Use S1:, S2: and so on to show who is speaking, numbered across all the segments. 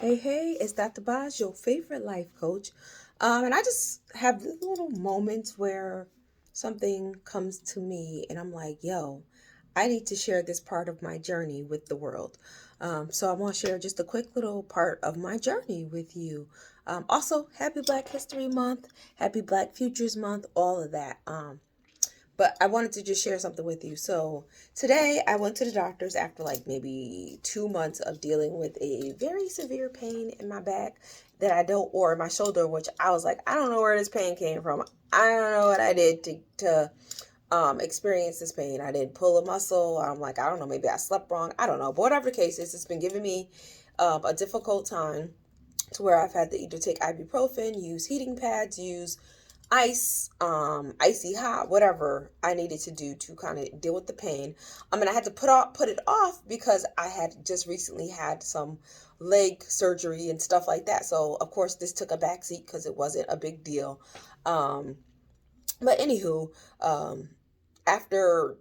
S1: Hey, it's Dr. Boz, your favorite life coach. And I just have these little moments where something comes to me and I'm like, yo, I need to share this part of my journey with the world. So I want to share just a quick little part of my journey with you. Also, happy Black History Month, happy Black Futures Month, all of that. But I wanted to just share something with you. So today I went to the doctor's after like maybe 2 months of dealing with a very severe pain in my back that I don't, or my shoulder, which I was like, I don't know where this pain came from. I don't know what I did to experience this pain. I didn't pull a muscle. I'm like, I don't know, maybe I slept wrong. I don't know. But whatever the case is, it's been giving me a difficult time to where I've had to either take ibuprofen, use heating pads, use ice, icy hot, whatever I needed to do to kind of deal with the pain. And I had to put it off because I had just recently had some leg surgery and stuff like that. So of course this took a backseat because it wasn't a big deal. Um, but anywho, after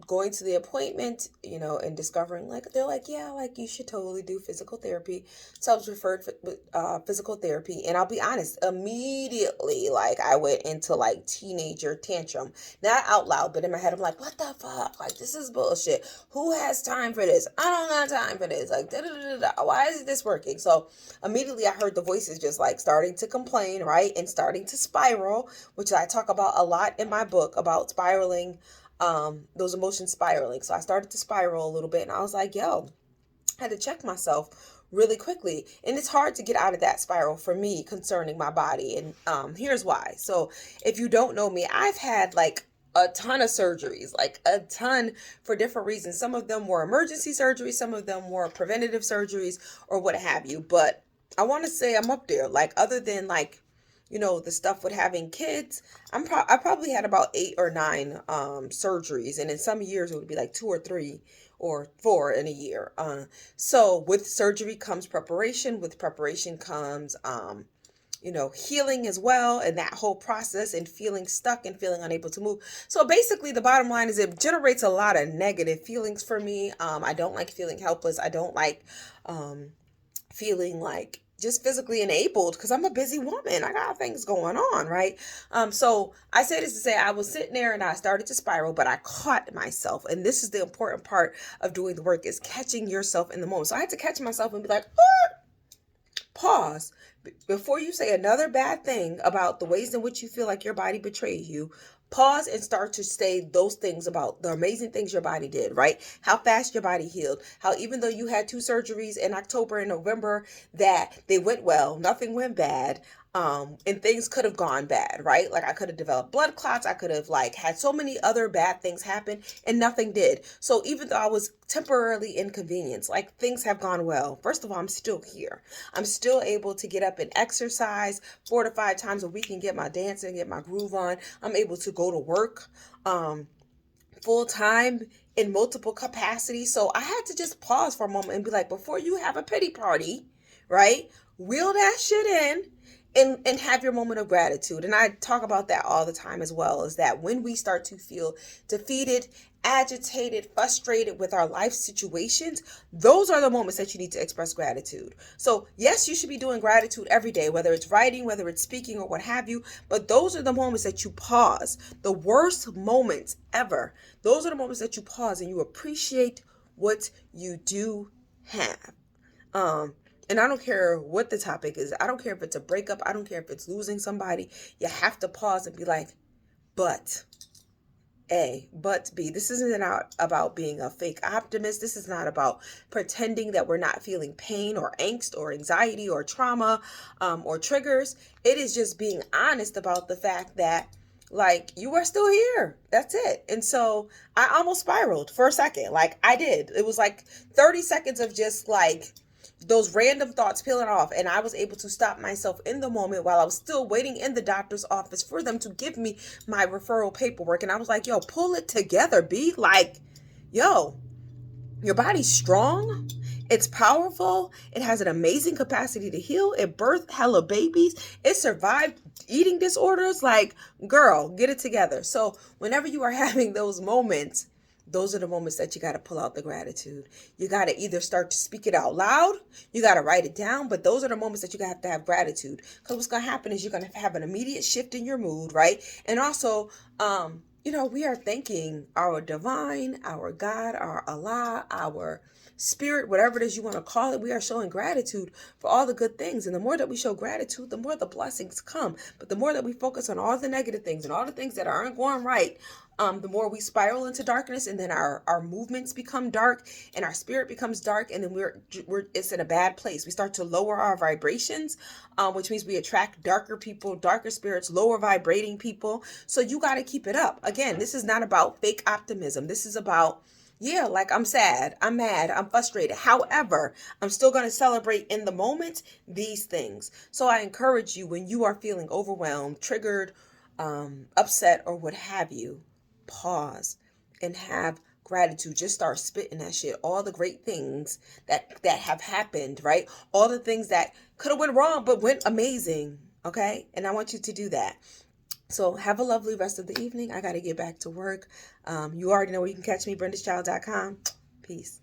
S1: going to the appointment, and discovering, like, they're like, yeah, like, you should totally do physical therapy. So I was referred for physical therapy, and I'll be honest, immediately, like, I went into like teenager tantrum, not out loud, but in my head I'm like, what the fuck, like, this is bullshit. Who has time for this? I don't got time for this. Like, da da da da. Why is this working? So immediately I heard the voices just like starting to complain, right, and starting to spiral, which I talk about a lot in my book about spiraling, those emotions spiraling. So I started to spiral a little bit, and I was like, yo, I had to check myself really quickly. And it's hard to get out of that spiral for me concerning my body. And here's why. So if you don't know me, I've had like a ton of surgeries, like a ton, for different reasons. Some of them were emergency surgeries, some of them were preventative surgeries, or what have you. But I want to say I'm up there. Like, other than like, the stuff with having kids, I probably had about 8 or 9 surgeries, and in some years it would be like 2 or 3 or 4 in a year. So with surgery comes preparation. With preparation comes healing as well, and that whole process, and feeling stuck and feeling unable to move. So basically the bottom line is it generates a lot of negative feelings for me. I don't like feeling helpless. I don't like feeling like just physically enabled, because I'm a busy woman. I got things going on, right? So I say this to say I was sitting there and I started to spiral, but I caught myself. And this is the important part of doing the work, is catching yourself in the moment. So I had to catch myself and be like, "Ah, pause. Before you say another bad thing about the ways in which you feel like your body betrayed you, pause and start to say those things about the amazing things your body did, right? How fast your body healed. How even though you had 2 surgeries in October and November, that they went well, nothing went bad. And things could have gone bad, right? Like, I could have developed blood clots. I could have like had so many other bad things happen, and nothing did. So even though I was temporarily inconvenienced, like, things have gone well. First of all, I'm still here. I'm still able to get up and exercise 4 to 5 times a week and get my dance and get my groove on. I'm able to go to work full time in multiple capacities. So I had to just pause for a moment and be like, before you have a pity party, right? Reel that shit in, and have your moment of gratitude. And I talk about that all the time as well, is that when we start to feel defeated, agitated, frustrated with our life situations, those are the moments that you need to express gratitude. So yes, you should be doing gratitude every day, whether it's writing, whether it's speaking, or what have you. But those are the moments that you pause. The worst moments ever. Those are the moments that you pause and you appreciate what you do have. And I don't care what the topic is. I don't care if it's a breakup. I don't care if it's losing somebody. You have to pause and be like, but A, but B. This isn't about being a fake optimist. This is not about pretending that we're not feeling pain or angst or anxiety or trauma, or triggers. It is just being honest about the fact that, like, you are still here. That's it. And so I almost spiraled for a second. Like, I did. It was like 30 seconds of just like those random thoughts peeling off, and I was able to stop myself in the moment while I was still waiting in the doctor's office for them to give me my referral paperwork. And I was like, yo, pull it together, be like, yo, your body's strong, it's powerful, it has an amazing capacity to heal, it birthed hella babies, it survived eating disorders. Like, girl, get it together. So whenever you are having those moments those are the moments that you got to pull out the gratitude. You got to either start to speak it out loud, you got to write it down, but those are the moments that you got to have gratitude. Because what's going to happen is you're going to have an immediate shift in your mood, right? And also, we are thanking our divine, our God, our Allah, our spirit, whatever it is you want to call it. We are showing gratitude for all the good things. And the more that we show gratitude, the more the blessings come. But the more that we focus on all the negative things and all the things that aren't going right, the more we spiral into darkness, and then our movements become dark and our spirit becomes dark, and then we're it's in a bad place. We start to lower our vibrations, which means we attract darker people, darker spirits, lower vibrating people. So you got to keep it up. Again, this is not about fake optimism. This is about, yeah, like I'm sad, I'm mad, I'm frustrated. However, I'm still going to celebrate in the moment these things. So I encourage you, when you are feeling overwhelmed, triggered, upset, or what have you, pause and have gratitude. Just start spitting that shit. All the great things that have happened, right? All the things that could have went wrong but went amazing. Okay? And I want you to do that. So have a lovely rest of the evening. I got to get back to work. You already know where you can catch me, BrendaChild.com. Peace.